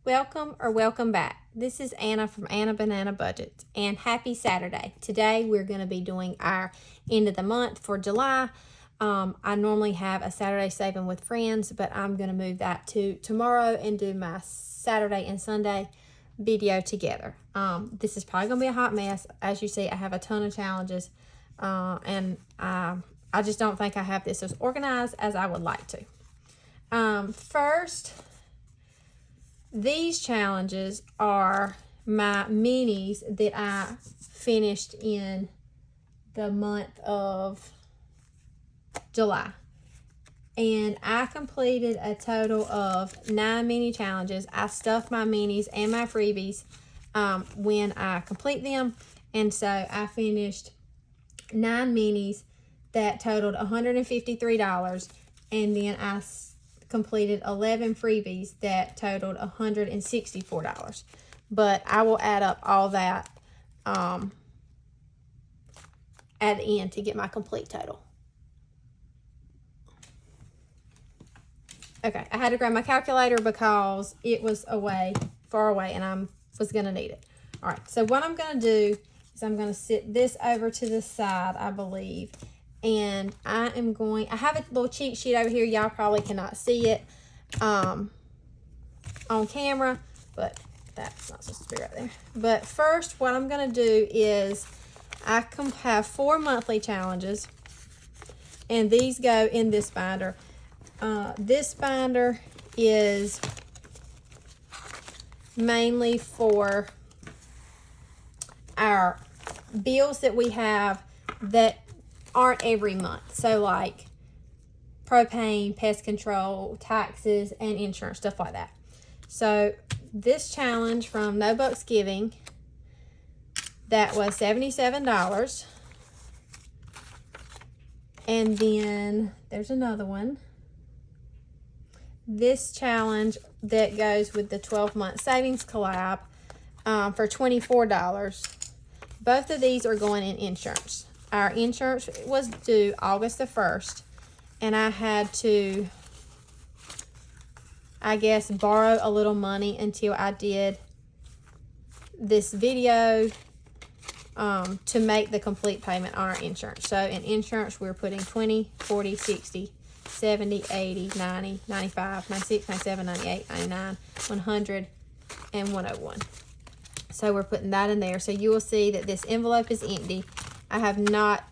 Welcome or welcome back. This is Anna from Anna Banana Budgets, and happy Saturday. Today we're going to be doing our end of the month for July. I normally have a Saturday Saving with Friends, but I'm going to move that to tomorrow and do my Saturday and Sunday video together. This is probably going to be a hot mess. As you see, I have a ton of challenges, and I just don't think I have this as organized as I would like to. First, these challenges are my minis that I finished in the month of July. And I completed a total of 9 mini challenges. I stuffed my minis and my freebies when I complete them. And so I finished 9 minis that totaled $153. And then I completed 11 freebies that totaled $164. But I will add up all that at the end to get my complete total. Okay, I had to grab my calculator because it was far away, and I was going to need it. All right, so what I'm going to do is I'm going to sit this over to the side, I believe. And I have a little cheat sheet over here. Y'all probably cannot see it on camera, but that's not supposed to be right there. But first, what I'm going to do is I have 4 monthly challenges, and these go in this binder. This binder is mainly for our bills that we have that aren't every month. So like propane, pest control, taxes, and insurance, stuff like that. So this challenge from No Bucks Giving, that was $77. And then there's another one. This challenge that goes with the 12-month savings collab for $24. Both of these are going in insurance. Our insurance was due August the 1st, and I had to, I guess, borrow a little money until I did this video to make the complete payment on our insurance. So in insurance, we're putting 20, 40, 60, 70, 80, 90, 95, 96, 97, 98, 99, 100, and 101. So we're putting that in there. So you will see that this envelope is empty. I have not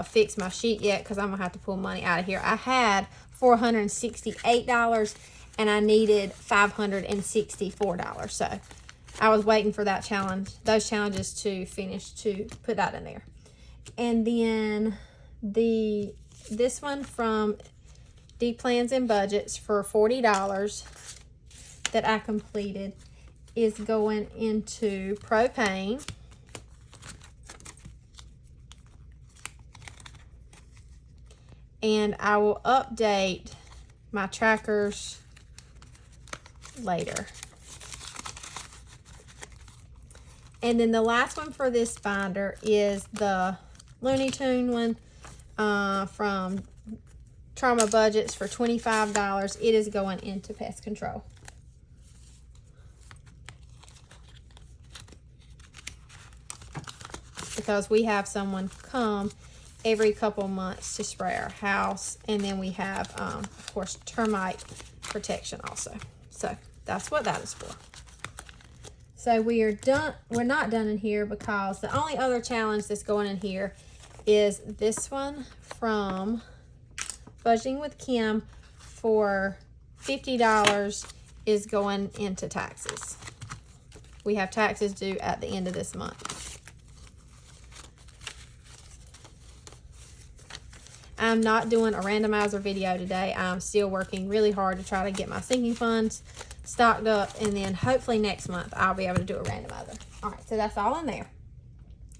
fixed my sheet yet because I'm going to have to pull money out of here. I had $468 and I needed $564. So I was waiting for those challenges to finish to put that in there. And then this one from Deep Plans and Budgets for $40 that I completed is going into propane. And I will update my trackers later. And then the last one for this binder is the Looney Tune one from Trauma Budgets for $25. It is going into pest control. Because we have someone come every couple months to spray our house, and then we have of course termite protection also. So that's what that is for. So we're not done in here because the only other challenge that's going in here is this one from Budgeting with Kim for $50 is going into taxes. We have taxes due at the end of this month. I'm not doing a randomizer video today. I'm still working really hard to try to get my sinking funds stocked up, and then hopefully next month I'll be able to do a randomizer. All right, so that's all in there.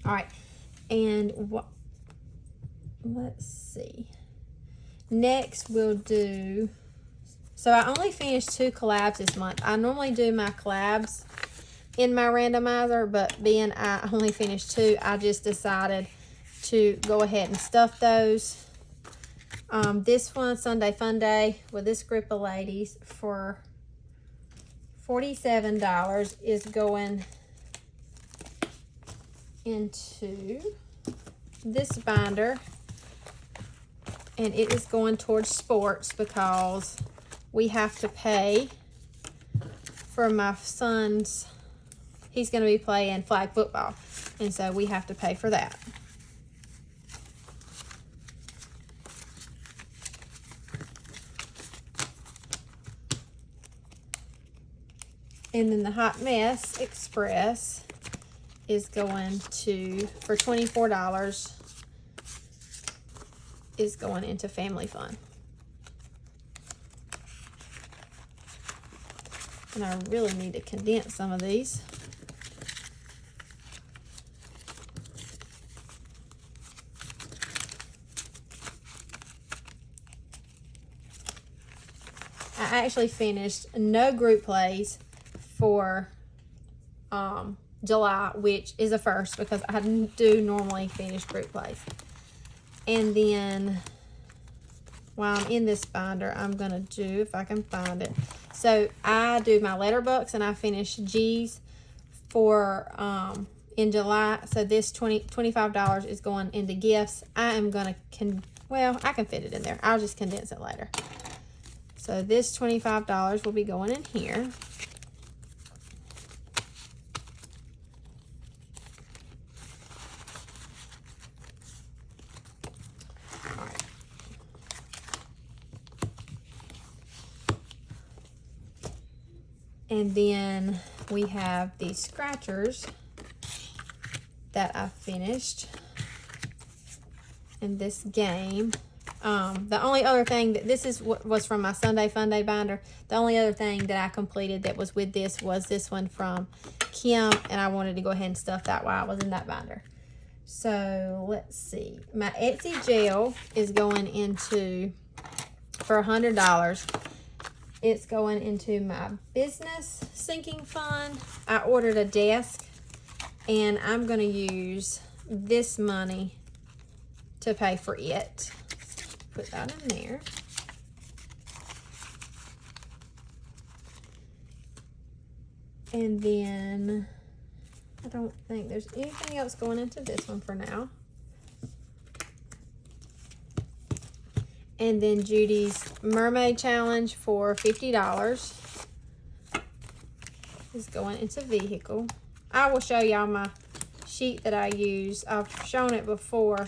All right, and let's see. Next we'll do, so I only finished 2 collabs this month. I normally do my collabs in my randomizer, but being I only finished 2, I just decided to go ahead and stuff those. This one, Sunday Fun Day, with this group of ladies for $47 is going into this binder, and it is going towards sports because we have to pay for my son's, he's going to be playing flag football, and so we have to pay for that. And then the Hot Mess Express is going to, for $24, is going into family fun. And I really need to condense some of these. I actually finished no group plays for July, which is a first because I do normally finish group plays. And then while I'm in this binder, I'm going to do, if I can find it. So I do my letter books and I finish G's for in July. So this $25 is going into gifts. I am going to, well, I can fit it in there. I'll just condense it later. So this $25 will be going in here. And then we have these scratchers that I finished in this game. The only other thing that this is what was from my Sunday Fun Day binder. The only other thing that I completed that was with this was this one from Kim, and I wanted to go ahead and stuff that while I was in that binder. So let's see. My Etsy gel is going into, for $100. It's going into my business sinking fund. I ordered a desk, and I'm going to use this money to pay for it. Put that in there. And then I don't think there's anything else going into this one for now. And then Judy's Mermaid Challenge for $50 is going into vehicle. I will show y'all my sheet that I use. I've shown it before,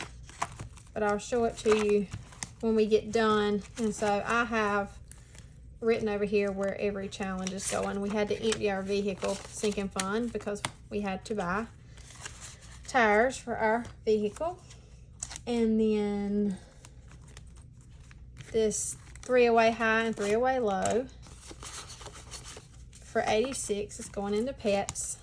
but I'll show it to you when we get done. And so I have written over here where every challenge is going. We had to empty our vehicle sinking fund because we had to buy tires for our vehicle. And then this 3-away high and 3-away low for $86 is going into pets.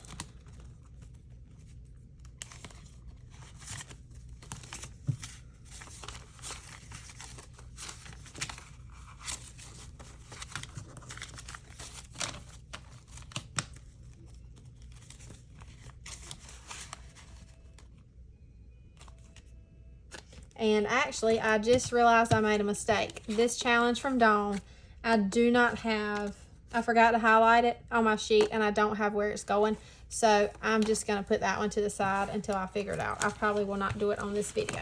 And actually, I just realized I made a mistake. This challenge from Dawn, I do not have, I forgot to highlight it on my sheet, and I don't have where it's going. So I'm just going to put that one to the side until I figure it out. I probably will not do it on this video.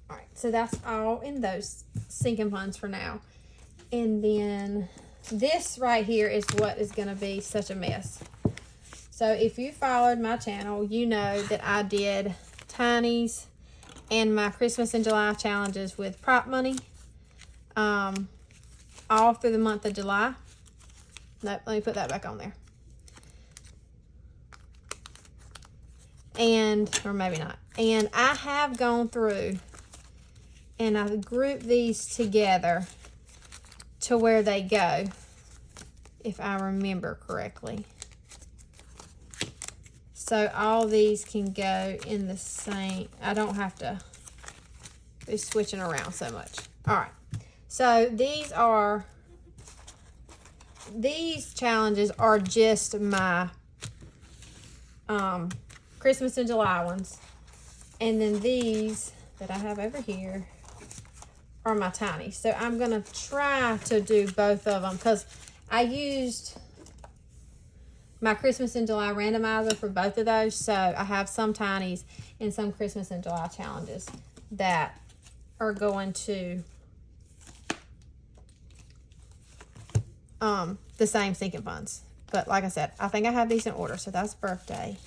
All right, so that's all in those sinking funds for now. And then this right here is what is going to be such a mess. So if you followed my channel, you know that I did Tiny's and my Christmas in July challenges with prop money all through the month of July. Nope, let me put that back on there. And, or maybe not. And I have gone through and I've grouped these together to where they go, if I remember correctly. So all these can go in the same, I don't have to be switching around so much. All right, so these challenges are just my Christmas in July ones. And then these that I have over here are my Tiny. So I'm gonna try to do both of them because I used my Christmas in July randomizer for both of those. So I have some tinies and some Christmas in July challenges that are going to the same sinking funds. But like I said, I think I have these in order. So that's birthday.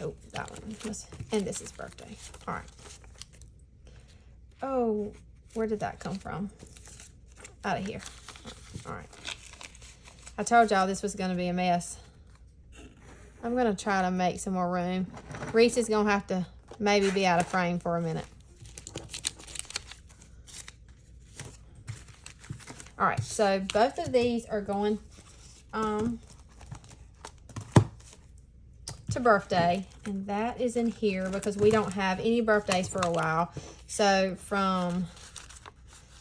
Oh, that one was, and this is birthday. All right. Oh, where did that come from? Out of here. All right. I told y'all this was going to be a mess. I'm going to try to make some more room. Reese is going to have to maybe be out of frame for a minute. All right, so both of these are going to birthday, and that is in here because we don't have any birthdays for a while. So from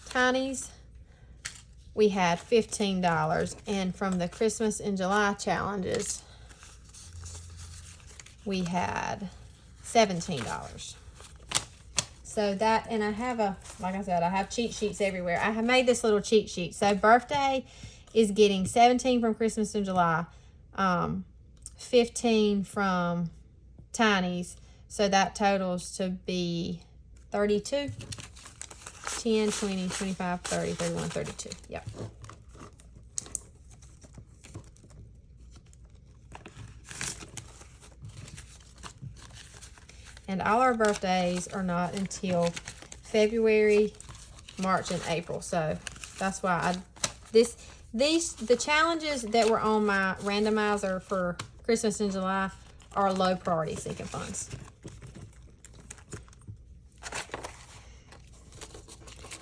Tiny's, we had $15, and from the Christmas in July challenges, we had $17. So that, and I have like I said, I have cheat sheets everywhere. I have made this little cheat sheet. So birthday is getting 17 from Christmas in July, 15 from Tiny's. So that totals to be 32. 10, 20, 25, 30, 31, 32. Yep. And all our birthdays are not until February, March, and April. So that's why the challenges that were on my randomizer for Christmas in July are low priority sinking funds.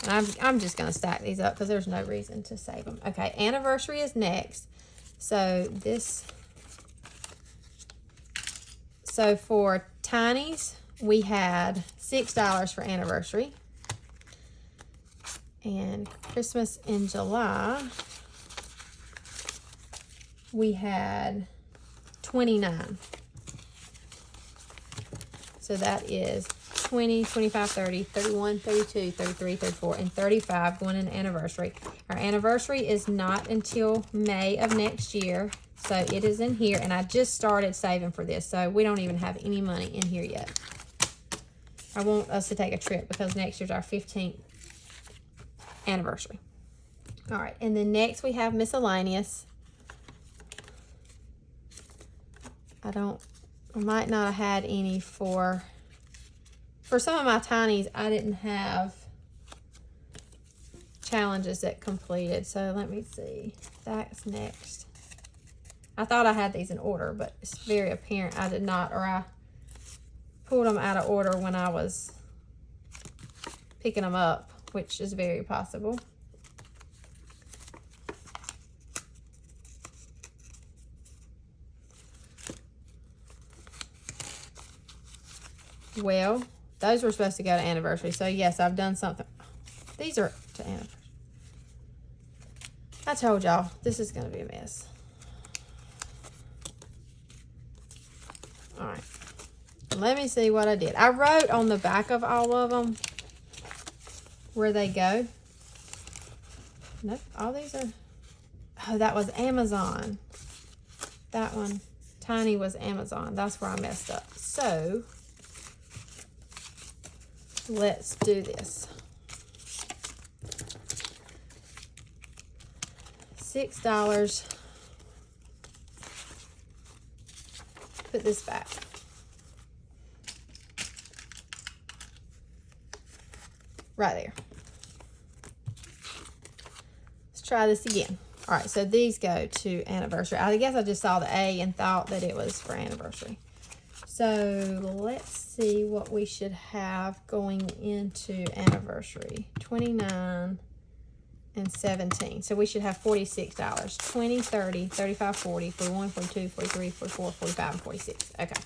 And I'm just going to stack these up because there's no reason to save them. Okay, anniversary is next. So for Tiny's, we had $6 for anniversary. And Christmas in July, we had 29. So that is 20, 25, 30, 31, 32, 33, 34, and 35 going in anniversary. Our anniversary is not until May of next year. So it is in here, and I just started saving for this. So we don't even have any money in here yet. I want us to take a trip because next year's our 15th anniversary. All right, and then next we have miscellaneous. I might not have had any for some of my tinies. I didn't have challenges that completed. So let me see. That's next. I thought I had these in order, but it's very apparent I did not, or I pulled them out of order when I was picking them up, which is very possible. Well, those were supposed to go to anniversary. So yes, I've done something. These are to anniversary. I told y'all this is going to be a mess. All right. Let me see what I did. I wrote on the back of all of them where they go. Nope, all these are, oh, that was Amazon. That one, Tiny, was Amazon. That's where I messed up. So let's do this. $6. Put this back. Right there. Let's try this again. All right, so these go to anniversary. I guess I just saw the A and thought that it was for anniversary. So let's see what we should have going into anniversary. 29 and 17. So we should have $46. 20, 30, 35, 40, 41, 42, 43, 44, 45, and 46. Okay.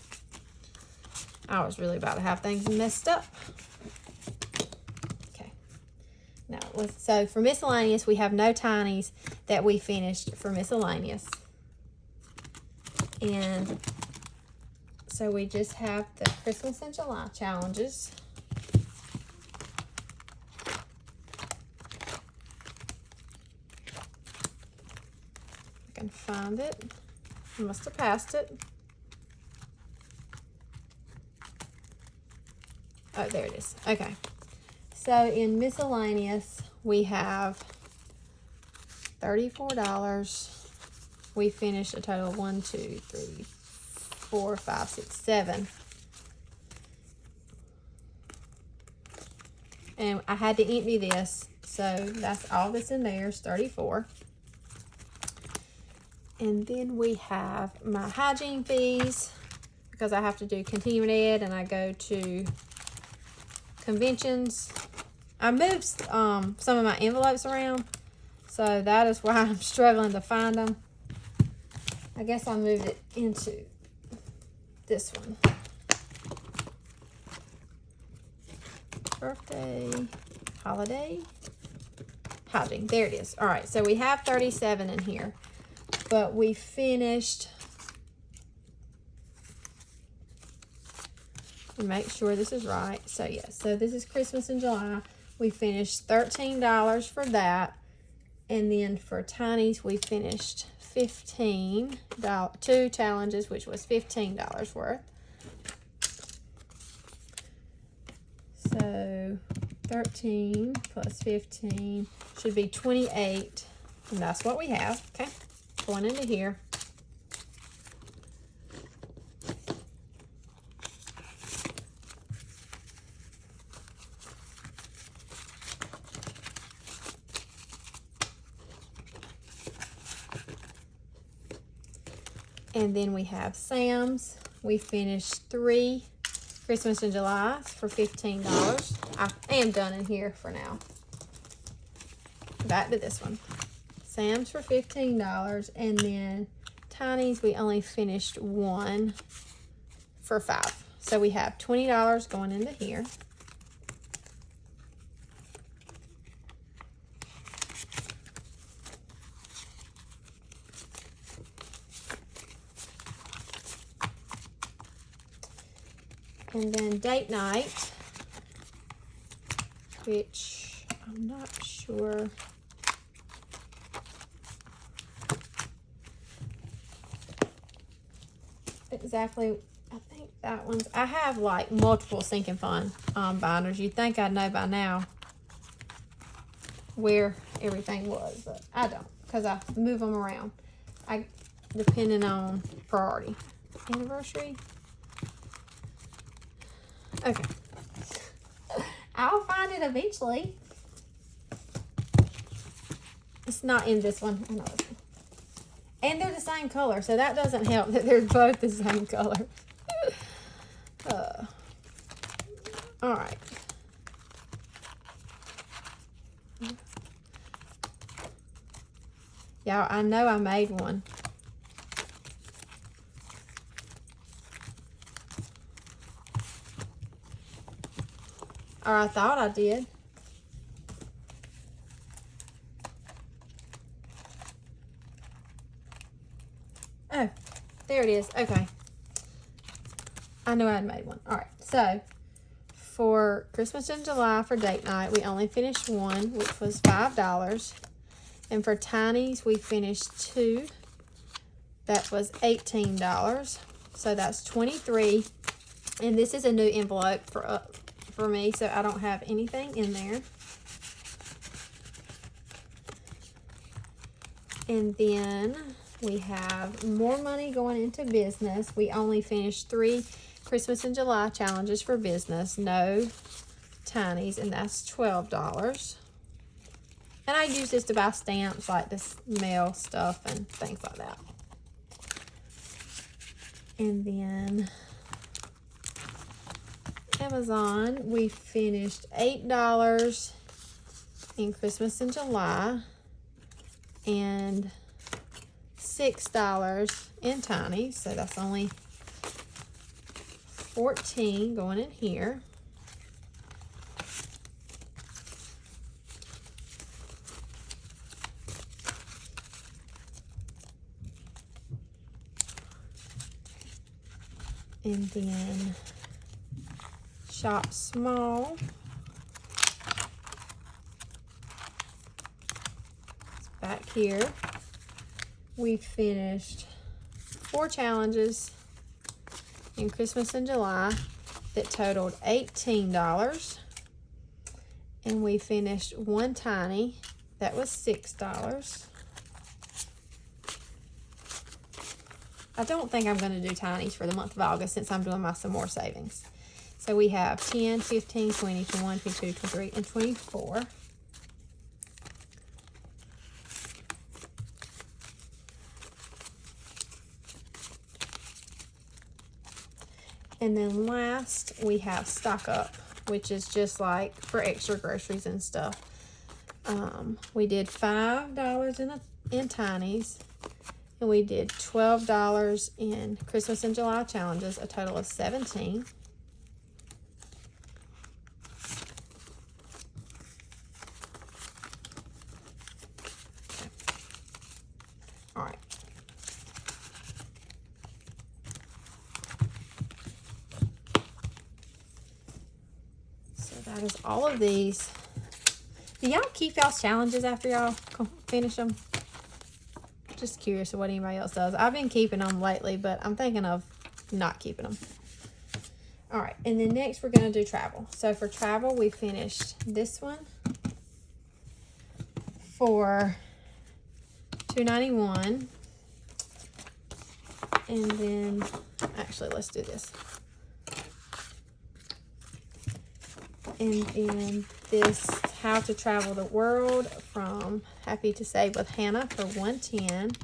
I was really about to have things messed up. Okay. Now, so for miscellaneous, we have no tinies that we finished for miscellaneous. And so we just have the Christmas in July challenges. can find it. I must have passed it. Oh, there it is. Okay. So in miscellaneous, we have $34. We finished a total of 1, 2, 3, 4, 5, 6, 7. And I had to empty this, so that's all that's in there is $34. And then we have my hygiene fees, because I have to do continuing ed and I go to conventions. I moved some of my envelopes around, so that is why I'm struggling to find them. I guess I moved it into this one. Birthday, holiday, hygiene. There it is. All right, so we have 37 in here, but we finished. Make sure this is right. So yes, so this is Christmas in July. We finished $13 for that, and then for Tiny's we finished $15. 2 challenges, which was $15 worth. So 13 plus 15 should be 28, and that's what we have. Okay, going into here. And then we have Sam's. We finished 3 Christmas in July for $15. I am done in here for now. Back to this one. Sam's for $15. And then Tiny's, we only finished 1 for $5. So we have $20 going into here. And then date night, which I'm not sure. Exactly, I think that one's, I have like multiple sinking fund binders. You'd think I'd know by now where everything was, but I don't, because I move them around. Depending on priority. Anniversary. Okay. I'll find it eventually. It's not in this one. I know this one. And they're the same color, so that doesn't help that they're both the same color. All right. Y'all, I know I made one. Or I thought I did. Oh, there it is. Okay. I knew I had made one. All right. So, for Christmas in July for date night, we only finished 1, which was $5. And for Tiny's, we finished 2. That was $18. So, that's $23. And this is a new envelope for me, so I don't have anything in there. And then we have more money going into business. We only finished 3 Christmas in July challenges for business. No Tiny's, and that's $12. And I use this to buy stamps, like this mail stuff and things like that. And then Amazon, we finished $8 in Christmas in July and $6 in Tiny, so that's only $14 going in here. And then Shop Small. It's back here. we finished 4 challenges in Christmas in July that totaled $18. And we finished 1 tiny that was $6. I don't think I'm going to do tinies for the month of August since I'm doing my some more savings. So we have 10, 15, 20, 21, 22, 23, and 24. And then last, we have stock up, which is just like for extra groceries and stuff. We did $5 in tinies, and we did $12 in Christmas in July challenges, a total of $17. All right. So that is all of these. Do y'all keep y'all's challenges after y'all finish them? Just curious of what anybody else does. I've been keeping them lately, but I'm thinking of not keeping them. All right, and then next we're going to do travel. So for travel, we finished this one for $2.91. And then, actually, let's do this. And then this How to Travel the World from Happy to Save with Hannah for $110.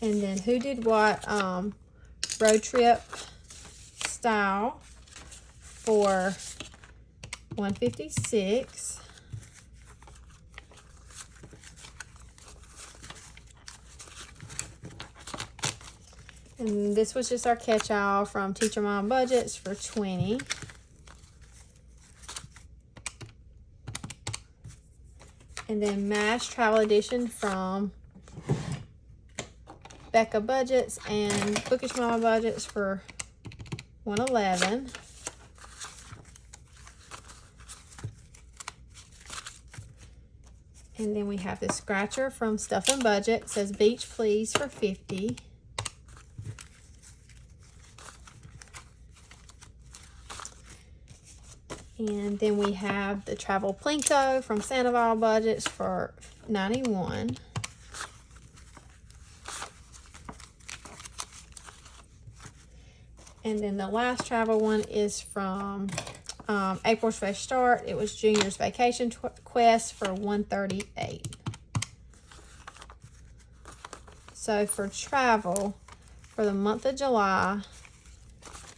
And then Who Did What Road Trip Style for $156. And this was just our catch-all from Teacher Mom Budgets for $20. And then MASH Travel Edition from Becca Budgets and Bookish Mama Budgets for $111. And then we have this scratcher from Stuff and Budget. It says Beach Please for $50. And then we have the Travel Plinko from Sandoval Budgets for $91. And then the last travel one is from April's Fresh Start. It was Junior's Vacation Quest for $138. So for travel, for the month of July,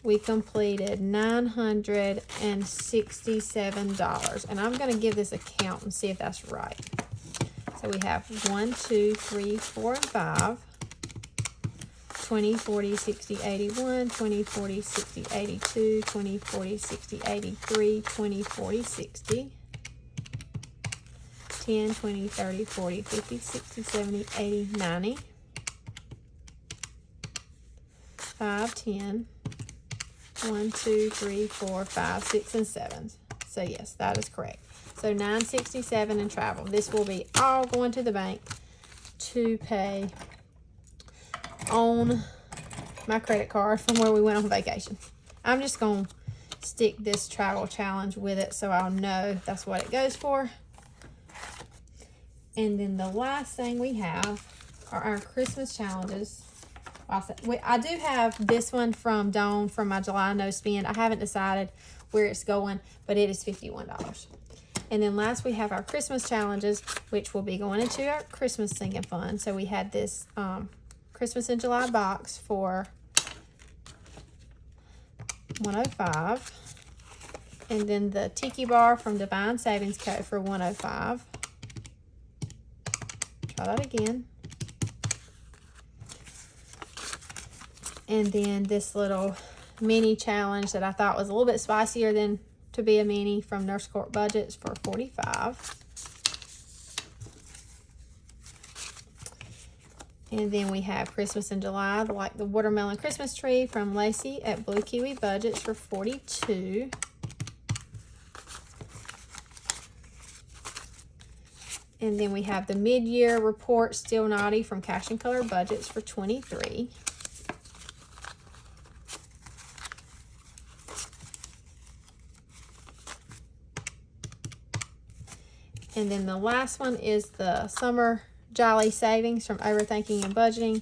we completed $967. And I'm going to give this a count and see if that's right. So we have 1, 2, 3, 4, and 5. 20, 40, 60, 81, 20, 40, 60, 82, 20, 40, 60, 83, 20, 40, 60, 10, 20, 30, 40, 50, 60, 70, 80, 90, 5, 10, 1, 2, 3, 4, 5, 6, and 7. So yes, that is correct. So $967 in travel. This will be all going to the bank to pay on my credit card from where we went on vacation. I'm just going to stick this travel challenge with it so I'll know that's what it goes for. And then the last thing we have are our Christmas challenges. I do have this one from Dawn from my July no spend. I haven't decided where it's going, but it is $51. And then last we have our Christmas challenges, which will be going into our Christmas sinking fund. So we had this Christmas in July box for $105. And then the Tiki Bar from Divine Savings Co. for $105. Try that again. And then this little mini challenge that I thought was a little bit spicier than to be a mini from Nurse Court Budgets for $45. And then we have Christmas in July, like the watermelon Christmas tree from Lacey at Blue Kiwi Budgets for $42. And then we have the mid-year report, Still Naughty, from Cash and Color Budgets for 23. And then the last one is the Summer Jolly Savings from Overthinking and Budgeting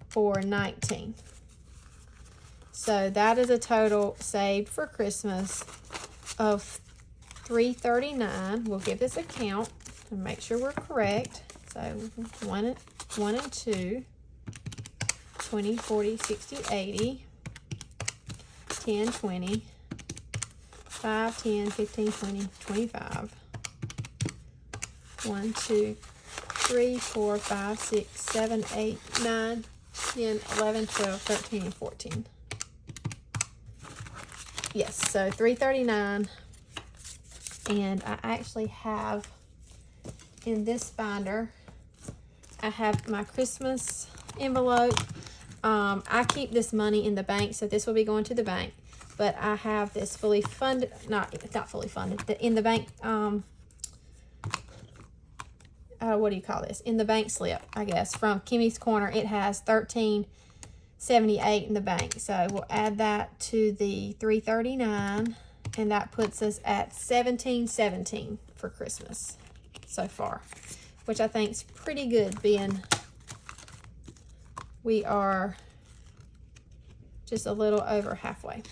for 19. So that is a total saved for Christmas of $339. We'll give this a count and make sure we're correct. So 1 and 2, 20, 40, 60, 80, 10, 20, 5, 10, 15, 20, 25. 1, 2, 3, 4, 5, 6, 7, 8, 9, 10, 11, 12, 13, and 14. Yes, so $339. And I actually have in this binder, I have my Christmas envelope. I keep this money in the bank, so this will be going to the bank. But I have this fully funded, it's not fully funded, in the bank, what do you call this? In the bank slip, I guess, from Kimmy's Corner. It has $13.78 in the bank. So we'll add that to the $339, and that puts us at $17.17 for Christmas so far, which I think is pretty good, being we are just a little over halfway.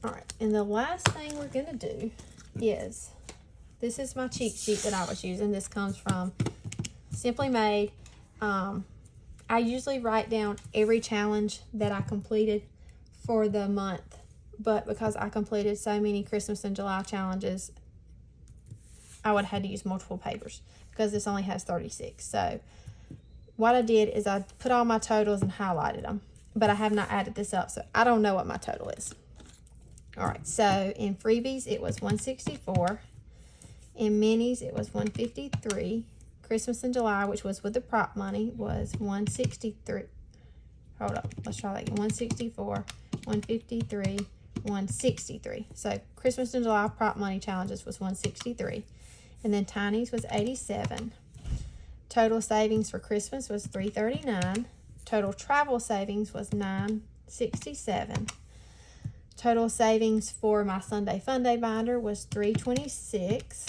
All right, and the last thing we're gonna do is, this is my cheat sheet that I was using. This comes from Simply Made. I usually write down every challenge that I completed for the month, but because I completed so many Christmas and July challenges, I would have had to use multiple papers because this only has 36. So what I did is I put all my totals and highlighted them, but I have not added this up, so I don't know what my total is. All right, so in freebies, it was 164. In minis, it was 153. Christmas in July, which was with the prop money, was 163. Hold up, let's try that again. 164, 153, 163. So Christmas in July prop money challenges was 163. And then Tiny's was 87. Total savings for Christmas was $339. Total travel savings was $967. Total savings for my Sunday Fun Day binder was $326.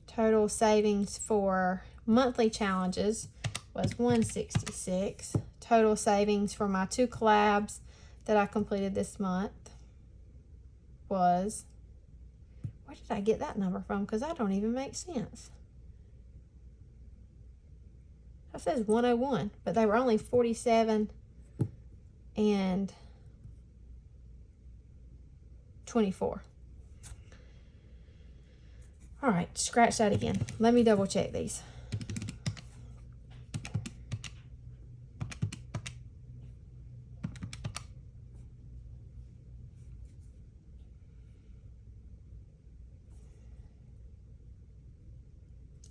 Total savings for monthly challenges was $166. Total savings for my 2 collabs that I completed this month was, where did I get that number from? Because that don't even make sense. That says 101, but they were only 47 and 24. All right, scratch that again. Let me double check these.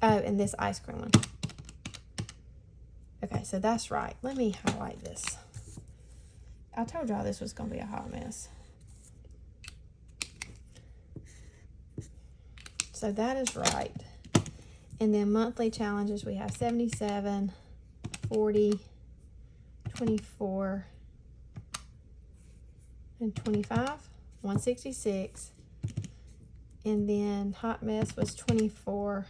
Oh, and this ice cream one. Okay, so that's right. Let me highlight this. I told y'all this was going to be a hot mess. So that is right. And then monthly challenges, we have 77, 40, 24, and 25, 166. And then hot mess was 24.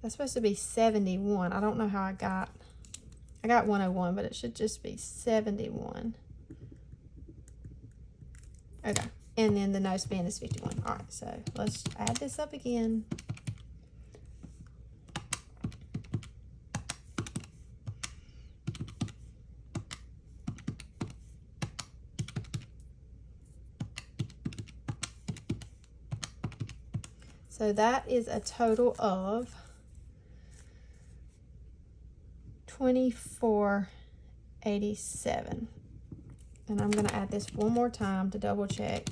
That's supposed to be 71. I don't know how I got 101, but it should just be 71. Okay. And then the no spend is 51. All right, so let's add this up again. So that is a total of $24.87. And I'm going to add this one more time to double check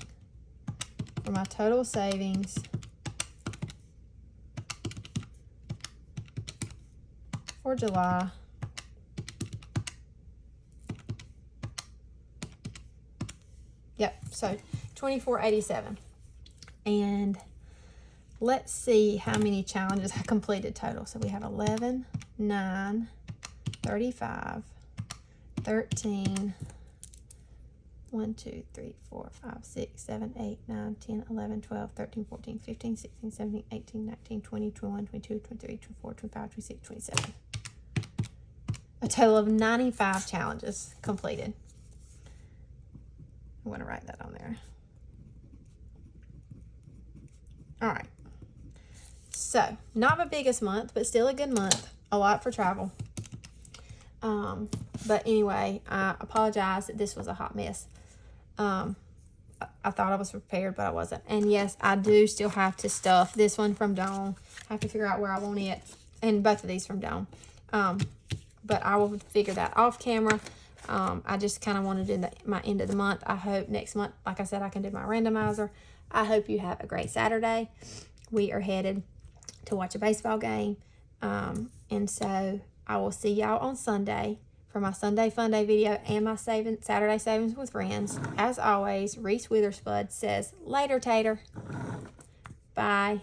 for my total savings for July So $24.87. And let's see how many challenges I completed total. So we have 11, 9, 35, 13, 1, 2, 3, 4, 5, 6, 7, 8, 9, 10, 11, 12, 13, 14, 15, 16, 17, 18, 19, 20, 21, 22, 23, 24, 25, 26, 27. A total of 95 challenges completed. I'm going to write that on there. All right. So, not my biggest month, but still a good month. A lot for travel. But anyway, I apologize that this was a hot mess. I thought I was prepared, but I wasn't. And yes, I do still have to stuff this one from Dawn. I have to figure out where I want it. And both of these from Dawn. But I will figure that off camera. I just kind of want to do my end of the month. I hope next month, like I said, I can do my randomizer. I hope you have a great Saturday. We are headed to watch a baseball game. And so I will see y'all on Sunday for my Sunday Fun Day video and my Saturday Savings with Friends. As always, Reese Witherspoon says, later, Tater. Bye.